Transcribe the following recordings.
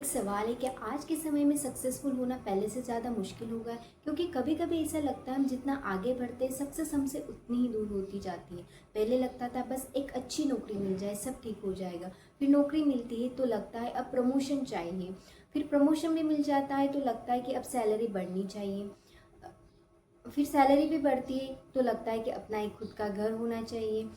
सवाल है कि आज के समय में सक्सेसफुल होना पहले से ज़्यादा मुश्किल हो गया है, क्योंकि कभी कभी ऐसा लगता है हम जितना आगे बढ़ते हैं सक्सेस हमसे उतनी ही दूर होती जाती है। पहले लगता था बस एक अच्छी नौकरी मिल जाए सब ठीक हो जाएगा, फिर नौकरी मिलती है तो लगता है अब प्रमोशन चाहिए, फिर प्रमोशन भी मिल जाता है तो लगता है कि अब सैलरी बढ़नी चाहिए, फिर सैलरी भी बढ़ती है तो लगता है कि अपना एक खुद का घर होना चाहिए।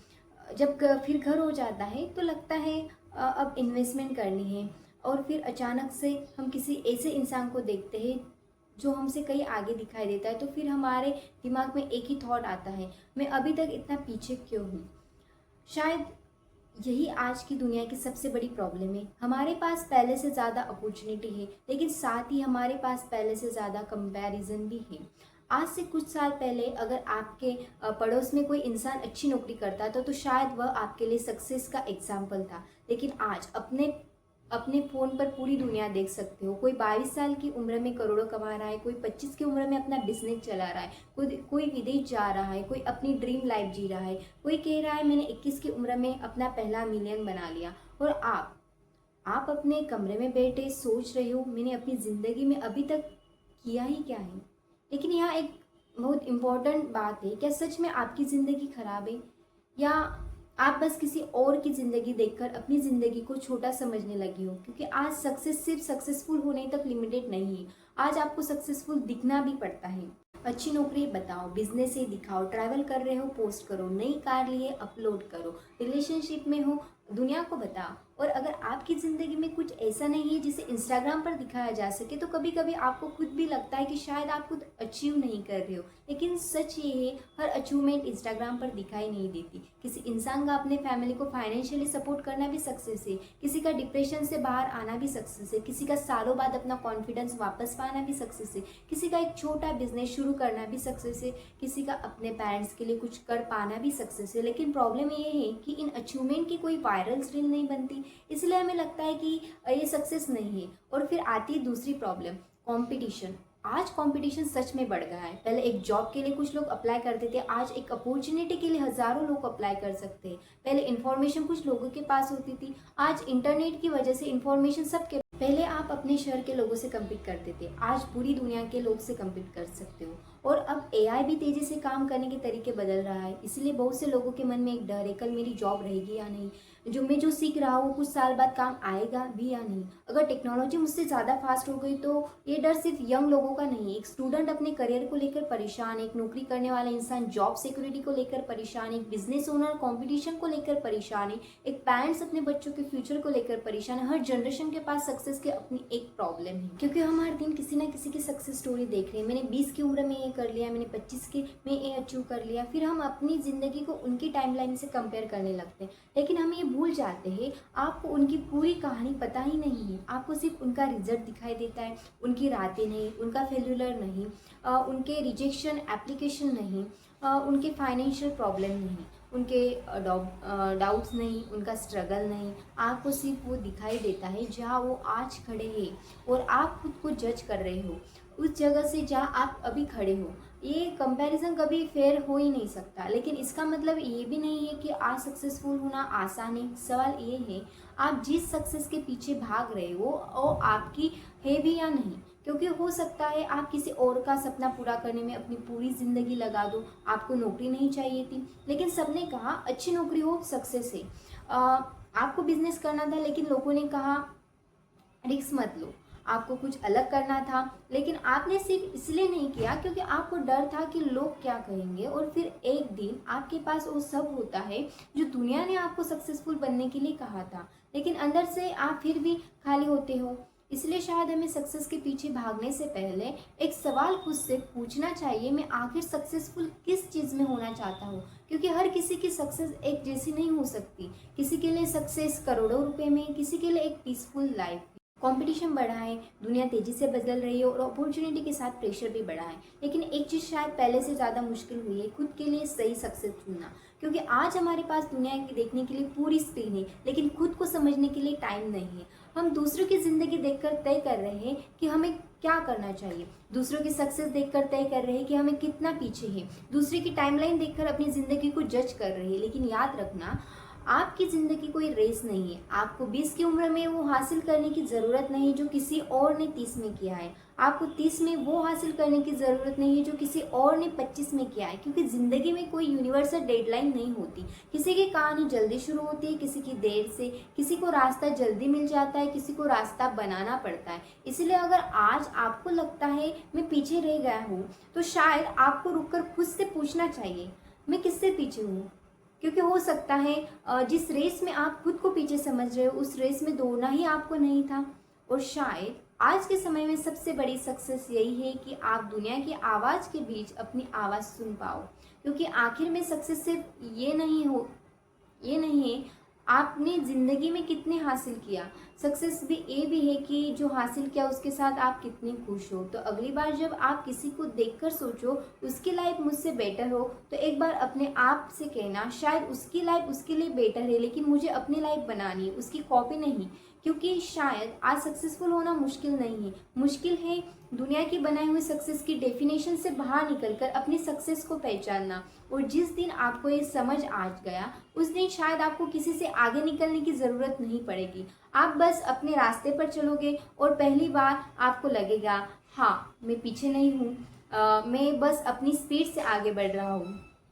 फिर घर हो जाता है तो लगता है अब इन्वेस्टमेंट करनी है। और फिर अचानक से हम किसी ऐसे इंसान को देखते हैं जो हमसे कहीं आगे दिखाई देता है, तो फिर हमारे दिमाग में एक ही थॉट आता है, मैं अभी तक इतना पीछे क्यों हूँ। शायद यही आज की दुनिया की सबसे बड़ी प्रॉब्लम है। हमारे पास पहले से ज़्यादा अपॉर्चुनिटी है, लेकिन साथ ही हमारे पास पहले से ज़्यादा कंपैरिजन भी है। आज से कुछ साल पहले अगर आपके पड़ोस में कोई इंसान अच्छी नौकरी करता था तो शायद वह आपके लिए सक्सेस का एग्जाम्पल था। लेकिन आज अपने अपने फ़ोन पर पूरी दुनिया देख सकते हो। कोई 22 साल की उम्र में करोड़ों कमा रहा है, कोई 25 की उम्र में अपना बिजनेस चला रहा है, कोई विदेश जा रहा है, कोई अपनी ड्रीम लाइफ जी रहा है, कोई कह रहा है मैंने 21 की उम्र में अपना पहला मिलियन बना लिया। और आप अपने कमरे में बैठे सोच रहे हो मैंने अपनी ज़िंदगी में अभी तक किया ही क्या है। लेकिन यहाँ एक बहुत इम्पोर्टेंट बात है, क्या सच में आपकी ज़िंदगी खराब है, या आप बस किसी और की ज़िंदगी देखकर अपनी ज़िंदगी को छोटा समझने लगी हो। क्योंकि आज सक्सेस सिर्फ सक्सेसफुल होने तक लिमिटेड नहीं है, आज आपको सक्सेसफुल दिखना भी पड़ता है। अच्छी नौकरी बताओ, बिजनेस से दिखाओ, ट्रैवल कर रहे हो पोस्ट करो, नई कार लिए अपलोड करो, रिलेशनशिप में हो दुनिया को बताओ। और अगर आपकी ज़िंदगी में कुछ ऐसा नहीं है जिसे इंस्टाग्राम पर दिखाया जा सके, तो कभी कभी आपको खुद भी लगता है कि शायद आप खुद अचीव नहीं कर रहे हो। लेकिन सच ये है, हर अचीवमेंट इंस्टाग्राम पर दिखाई नहीं देती। किसी इंसान का अपने फैमिली को फाइनेंशियली सपोर्ट करना भी सक्सेस है, किसी का डिप्रेशन से बाहर आना भी सक्सेस है, किसी का सालों बाद अपना कॉन्फिडेंस वापस पाना भी सक्सेस है, किसी का एक छोटा बिजनेस शुरू करना भी सक्सेस है, किसी का अपने पेरेंट्स के लिए कुछ कर पाना भी सक्सेस है। लेकिन प्रॉब्लम ये है कि इन अचीवमेंट की कोई वायरल रील नहीं बनती, इसलिए हमें लगता है कि ये सक्सेस नहीं है। और फिर आती है दूसरी प्रॉब्लम, कंपटीशन। आज कंपटीशन सच में बढ़ गया है। पहले एक जॉब के लिए कुछ लोग अप्लाई करते थे, आज एक अपॉर्चुनिटी के लिए हजारों लोग अप्लाई कर सकते हैं। पहले इंफॉर्मेशन कुछ लोगों के पास होती थी, आज इंटरनेट की वजह से इंफॉर्मेशन सबके। पहले आप अपने शहर के लोगों से कम्पीट करते थे, आज पूरी दुनिया के लोग से कम्पीट कर सकते हो। और अब एआई भी तेजी से काम करने के तरीके बदल रहा है, इसलिए बहुत से लोगों के मन में एक डर है, कल मेरी जॉब रहेगी या नहीं, जो सीख रहा हूँ कुछ साल बाद काम आएगा भी या नहीं। अगर टेक्नोलॉजी मुझसे ज़्यादा फास्ट हो गई तो ये डर सिर्फ यंग लोगों का नहीं है। एक स्टूडेंट अपने करियर को लेकर परेशान, एक नौकरी करने वाला इंसान जॉब सिक्योरिटी को लेकर परेशान, एक बिजनेस ओनर कंपटीशन को लेकर परेशान है, एक पेरेंट्स अपने बच्चों के फ्यूचर को लेकर परेशान है। हर जनरेशन के पास सक्सेस की अपनी एक प्रॉब्लम है, क्योंकि हम हर दिन किसी ना किसी की सक्सेस स्टोरी देख रहे हैं। मैंने 20 की उम्र में ये कर लिया, मैंने 25 के में ये अचीव कर लिया, फिर हम अपनी ज़िंदगी को उनकी टाइमलाइन से कंपेयर करने लगते हैं। लेकिन हम ये भूल जाते हैं आपको उनकी पूरी कहानी पता ही नहीं है। आपको सिर्फ उनका रिजल्ट दिखाई देता है, उनकी रातें नहीं, उनका फेल्यूलर नहीं, उनके रिजेक्शन एप्लीकेशन नहीं, उनके फाइनेंशियल प्रॉब्लम नहीं, उनके डाउट्स नहीं, उनका स्ट्रगल नहीं। आपको सिर्फ वो दिखाई देता है जहाँ वो आज खड़े हैं, और आप खुद को जज कर रहे हो उस जगह से जहाँ आप अभी खड़े हो। ये कंपैरिजन कभी फेयर हो ही नहीं सकता। लेकिन इसका मतलब ये भी नहीं है कि आज सक्सेसफुल होना आसान है। सवाल ये है, आप जिस सक्सेस के पीछे भाग रहे हो वो आपकी है भी या नहीं। क्योंकि हो सकता है आप किसी और का सपना पूरा करने में अपनी पूरी ज़िंदगी लगा दो। आपको नौकरी नहीं चाहिए थी, लेकिन सबने कहा अच्छी नौकरी हो सक्सेस है। आपको बिजनेस करना था, लेकिन लोगों ने कहा रिस्क मत लो। आपको कुछ अलग करना था, लेकिन आपने सिर्फ इसलिए नहीं किया क्योंकि आपको डर था कि लोग क्या कहेंगे। और फिर एक दिन आपके पास वो सब होता है जो दुनिया ने आपको सक्सेसफुल बनने के लिए कहा था, लेकिन अंदर से आप फिर भी खाली होते हो। इसलिए शायद हमें सक्सेस के पीछे भागने से पहले एक सवाल खुद से पूछना चाहिए, मैं आखिर सक्सेसफुल किस चीज़ में होना चाहता हूँ। क्योंकि हर किसी की सक्सेस एक जैसी नहीं हो सकती। किसी के लिए सक्सेस करोड़ों रुपए में, किसी के लिए एक पीसफुल लाइफ। कंपटीशन बढ़ा है, दुनिया तेजी से बदल रही है, और अपॉर्चुनिटी के साथ प्रेशर भी बढ़ा है। लेकिन एक चीज़ शायद पहले से ज़्यादा मुश्किल हुई है, खुद के लिए सही सक्सेस चुनना। क्योंकि आज हमारे पास दुनिया की देखने के लिए पूरी स्क्रीन है, लेकिन खुद को समझने के लिए टाइम नहीं है। हम दूसरों की ज़िंदगी देखकर तय कर रहे हैं कि हमें क्या करना चाहिए, दूसरों की सक्सेस देखकर तय कर रहे हैं कि हमें कितना पीछे है, दूसरे की टाइमलाइन देखकर अपनी ज़िंदगी को जज कर रहे हैं। लेकिन याद रखना, आपकी ज़िंदगी कोई रेस नहीं है। आपको 20 की उम्र में वो हासिल करने की ज़रूरत नहीं जो किसी और ने 30 में किया है। आपको 30 में वो हासिल करने की ज़रूरत नहीं है जो किसी और ने 25 में किया है, क्योंकि ज़िंदगी में कोई यूनिवर्सल डेडलाइन नहीं होती। किसी की कहानी जल्दी शुरू होती है, किसी की देर से, किसी को रास्ता जल्दी मिल जाता है, किसी को रास्ता बनाना पड़ता है। इसलिए अगर आज आपको लगता है मैं पीछे रह गया हूँ, तो शायद आपको रुककर खुद से पूछना चाहिए, मैं किससे पीछे हूँ? क्योंकि हो सकता है जिस रेस में आप खुद को पीछे समझ रहे हो, उस रेस में दौड़ना ही आपको नहीं था। और शायद आज के समय में सबसे बड़ी सक्सेस यही है कि आप दुनिया की आवाज़ के बीच अपनी आवाज़ सुन पाओ। क्योंकि आखिर में सक्सेस सिर्फ ये नहीं है आपने ज़िंदगी में कितने हासिल किया, सक्सेस भी ये भी है कि जो हासिल किया उसके साथ आप कितने खुश हो। तो अगली बार जब आप किसी को देखकर सोचो उसकी लाइफ मुझसे बेटर हो, तो एक बार अपने आप से कहना शायद उसकी लाइफ उसके लिए बेटर है, लेकिन मुझे अपनी लाइफ बनानी है, उसकी कॉपी नहीं। क्योंकि शायद आज सक्सेसफुल होना मुश्किल नहीं है, मुश्किल है दुनिया की बनाई हुई सक्सेस की डेफिनेशन से बाहर निकलकर अपनी सक्सेस को पहचानना। और जिस दिन आपको ये समझ आ गया, उस दिन शायद आपको किसी से आगे निकलने की ज़रूरत नहीं पड़ेगी। आप बस अपने रास्ते पर चलोगे और पहली बार आपको लगेगा हाँ मैं पीछे नहीं हूँ, मैं बस अपनी स्पीड से आगे बढ़ रहा हूँ।